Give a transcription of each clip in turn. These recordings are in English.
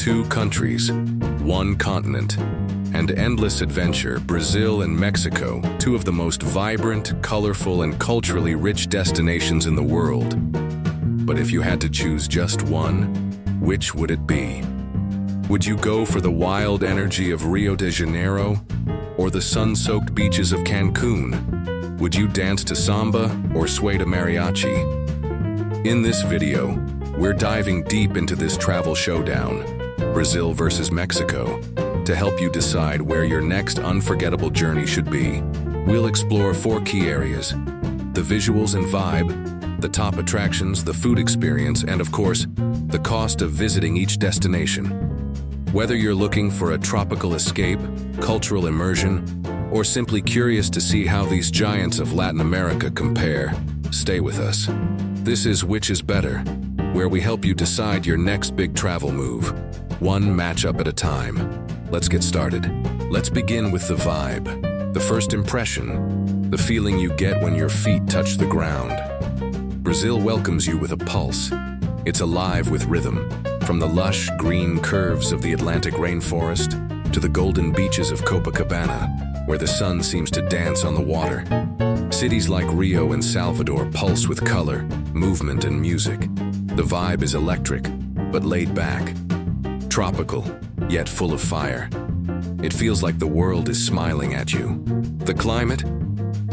Two countries, one continent, and endless adventure, Brazil and Mexico, two of the most vibrant, colorful, and culturally rich destinations in the world. But if you had to choose just one, which would it be? Would you go for the wild energy of Rio de Janeiro or the sun-soaked beaches of Cancun? Would you dance to samba or sway to mariachi? In this video, we're diving deep into this travel showdown, Brazil versus Mexico, to help you decide where your next unforgettable journey should be. We'll explore 4 key areas: the visuals and vibe, the top attractions, the food experience, and of course, the cost of visiting each destination. Whether you're looking for a tropical escape, cultural immersion, or simply curious to see how these giants of Latin America compare, stay with us. This is Which is Better, where we help you decide your next big travel move, one matchup at a time. Let's get started. Let's begin with the vibe, the first impression, the feeling you get when your feet touch the ground. Brazil welcomes you with a pulse. It's alive with rhythm, from the lush green curves of the Atlantic rainforest to the golden beaches of Copacabana, where the sun seems to dance on the water. Cities like Rio and Salvador pulse with color, movement, and music. The vibe is electric, but laid back. Tropical, yet full of fire. It feels like the world is smiling at you. The climate?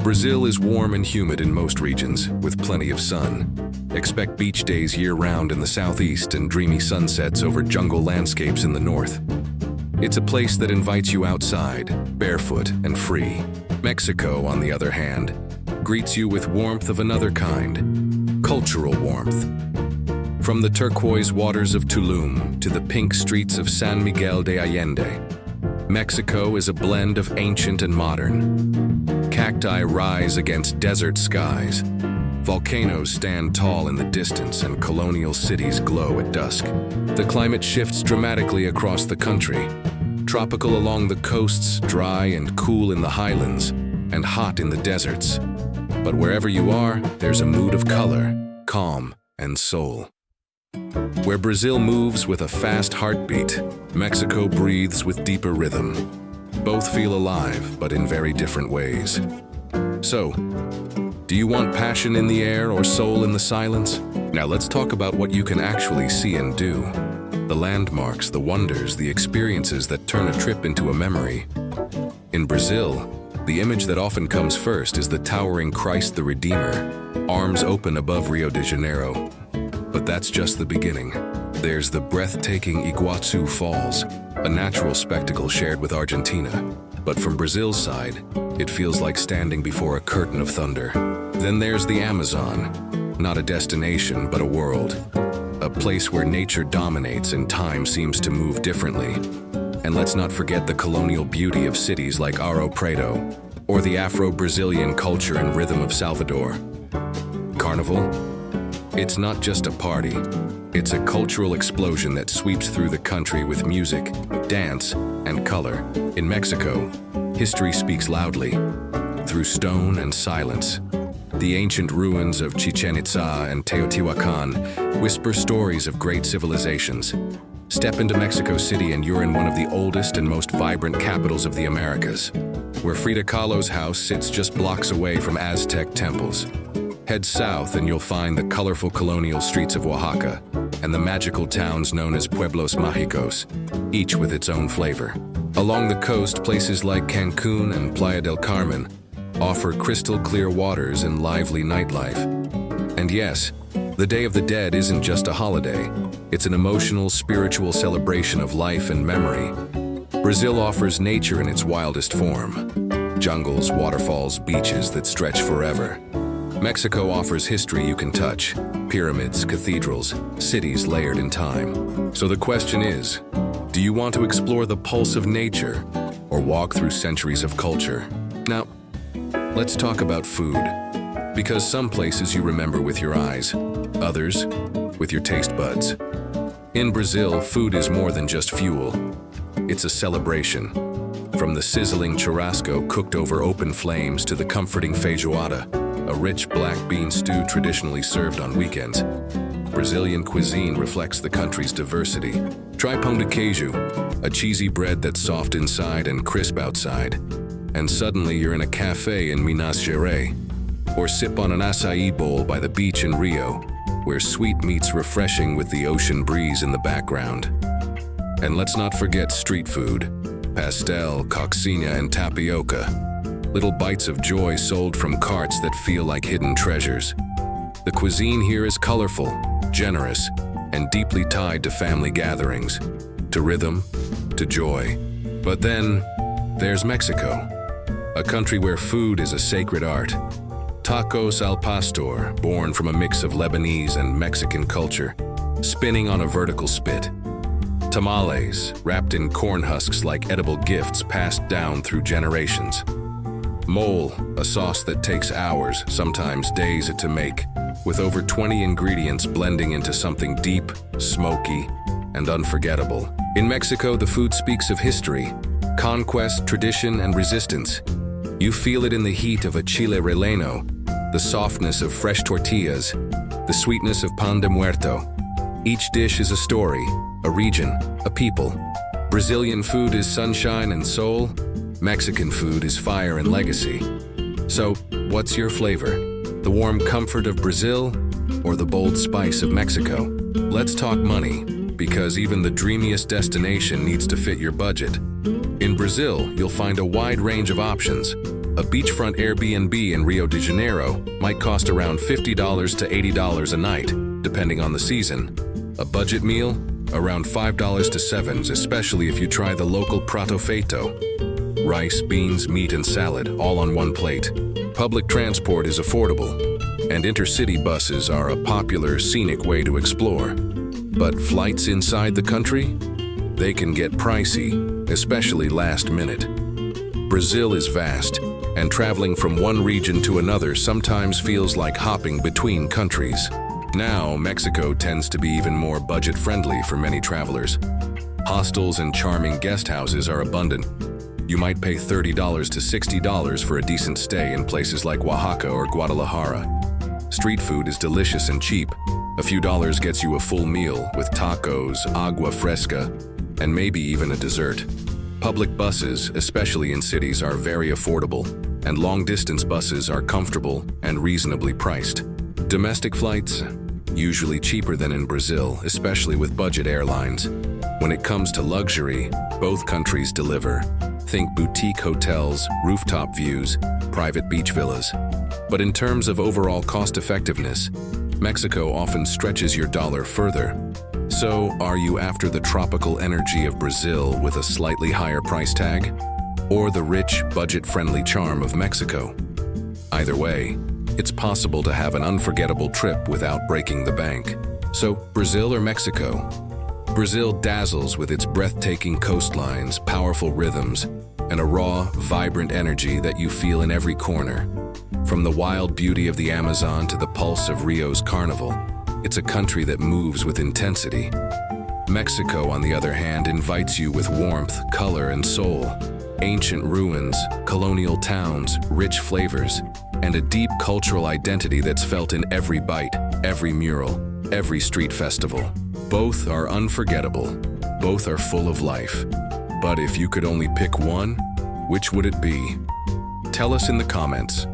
Brazil is warm and humid in most regions, with plenty of sun. Expect beach days year-round in the southeast and dreamy sunsets over jungle landscapes in the north. It's a place that invites you outside, barefoot and free. Mexico, on the other hand, greets you with warmth of another kind, cultural warmth. From the turquoise waters of Tulum to the pink streets of San Miguel de Allende, Mexico is a blend of ancient and modern. Cacti rise against desert skies. Volcanoes stand tall in the distance and colonial cities glow at dusk. The climate shifts dramatically across the country. Tropical along the coasts, dry and cool in the highlands, and hot in the deserts. But wherever you are, there's a mood of color, calm, and soul. Where Brazil moves with a fast heartbeat, Mexico breathes with deeper rhythm. Both feel alive, but in very different ways. So, do you want passion in the air or soul in the silence? Now let's talk about what you can actually see and do. The landmarks, the wonders, the experiences that turn a trip into a memory. In Brazil, the image that often comes first is the towering Christ the Redeemer, arms open above Rio de Janeiro. But that's just the beginning. There's the breathtaking Iguazu Falls, a natural spectacle shared with Argentina. But from Brazil's side, it feels like standing before a curtain of thunder. Then there's the Amazon, not a destination, but a world. A place where nature dominates and time seems to move differently. And let's not forget the colonial beauty of cities like Ouro Preto, or the Afro-Brazilian culture and rhythm of Salvador. Carnival? It's not just a party. It's a cultural explosion that sweeps through the country with music, dance, and color. In Mexico, history speaks loudly, through stone and silence. The ancient ruins of Chichen Itza and Teotihuacan whisper stories of great civilizations. Step into Mexico City and you're in one of the oldest and most vibrant capitals of the Americas, where Frida Kahlo's house sits just blocks away from Aztec temples. Head south and you'll find the colorful colonial streets of Oaxaca and the magical towns known as Pueblos Mágicos, each with its own flavor. Along the coast, places like Cancun and Playa del Carmen offer crystal clear waters and lively nightlife. And yes, the Day of the Dead isn't just a holiday. It's an emotional, spiritual celebration of life and memory. Brazil offers nature in its wildest form. Jungles, waterfalls, beaches that stretch forever. Mexico offers history you can touch. Pyramids, cathedrals, cities layered in time. So the question is, do you want to explore the pulse of nature or walk through centuries of culture? Now, let's talk about food. Because some places you remember with your eyes, others with your taste buds. In Brazil, food is more than just fuel. It's a celebration. From the sizzling churrasco cooked over open flames to the comforting feijoada, a rich black bean stew traditionally served on weekends. Brazilian cuisine reflects the country's diversity. Try pão de queijo, a cheesy bread that's soft inside and crisp outside. And suddenly you're in a cafe in Minas Gerais. Or sip on an açaí bowl by the beach in Rio, where sweet meets refreshing with the ocean breeze in the background. And let's not forget street food. Pastel, coccinha, and tapioca. Little bites of joy sold from carts that feel like hidden treasures. The cuisine here is colorful, generous, and deeply tied to family gatherings, to rhythm, to joy. But then, there's Mexico, a country where food is a sacred art. Tacos al pastor, born from a mix of Lebanese and Mexican culture, spinning on a vertical spit. Tamales, wrapped in corn husks like edible gifts passed down through generations. Mole, a sauce that takes hours, sometimes days to make, with over 20 ingredients blending into something deep, smoky, and unforgettable. In Mexico, the food speaks of history, conquest, tradition, and resistance. You feel it in the heat of a chile relleno, the softness of fresh tortillas, the sweetness of pan de muerto. Each dish is a story, a region, a people. Brazilian food is sunshine and soul. Mexican food is fire and legacy. So, what's your flavor? The warm comfort of Brazil or the bold spice of Mexico? Let's talk money, because even the dreamiest destination needs to fit your budget. In Brazil, you'll find a wide range of options. A beachfront Airbnb in Rio de Janeiro might cost around $50 to $80 a night, depending on the season. A budget meal? Around $5 to $7, especially if you try the local prato feito. Rice, beans, meat, and salad, all on one plate. Public transport is affordable, and intercity buses are a popular, scenic way to explore. But flights inside the country? They can get pricey, especially last minute. Brazil is vast, and traveling from one region to another sometimes feels like hopping between countries. Now, Mexico tends to be even more budget-friendly for many travelers. Hostels and charming guest houses are abundant. You might pay $30 to $60 for a decent stay in places like Oaxaca or Guadalajara. Street food is delicious and cheap. A few dollars gets you a full meal with tacos, agua fresca, and maybe even a dessert. Public buses, especially in cities, are very affordable, and long-distance buses are comfortable and reasonably priced. Domestic flights? Usually cheaper than in Brazil, especially with budget airlines. When it comes to luxury, both countries deliver. Think boutique hotels, rooftop views, private beach villas. But in terms of overall cost-effectiveness, Mexico often stretches your dollar further. So, are you after the tropical energy of Brazil with a slightly higher price tag? Or the rich, budget-friendly charm of Mexico? Either way, it's possible to have an unforgettable trip without breaking the bank. So, Brazil or Mexico? Brazil dazzles with its breathtaking coastlines, powerful rhythms, and a raw, vibrant energy that you feel in every corner. From the wild beauty of the Amazon to the pulse of Rio's carnival, it's a country that moves with intensity. Mexico, on the other hand, invites you with warmth, color, and soul. Ancient ruins, colonial towns, rich flavors, and a deep cultural identity that's felt in every bite, every mural, every street festival. Both are unforgettable. Both are full of life. But if you could only pick one, which would it be? Tell us in the comments.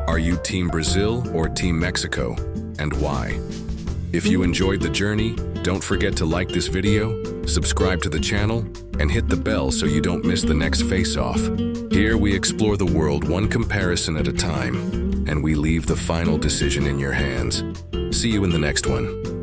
Are you Team Brazil or Team Mexico, and why? If you enjoyed the journey, don't forget to like this video, subscribe to the channel, and hit the bell so you don't miss the next face-off. Here we explore the world one comparison at a time, and we leave the final decision in your hands. See you in the next one.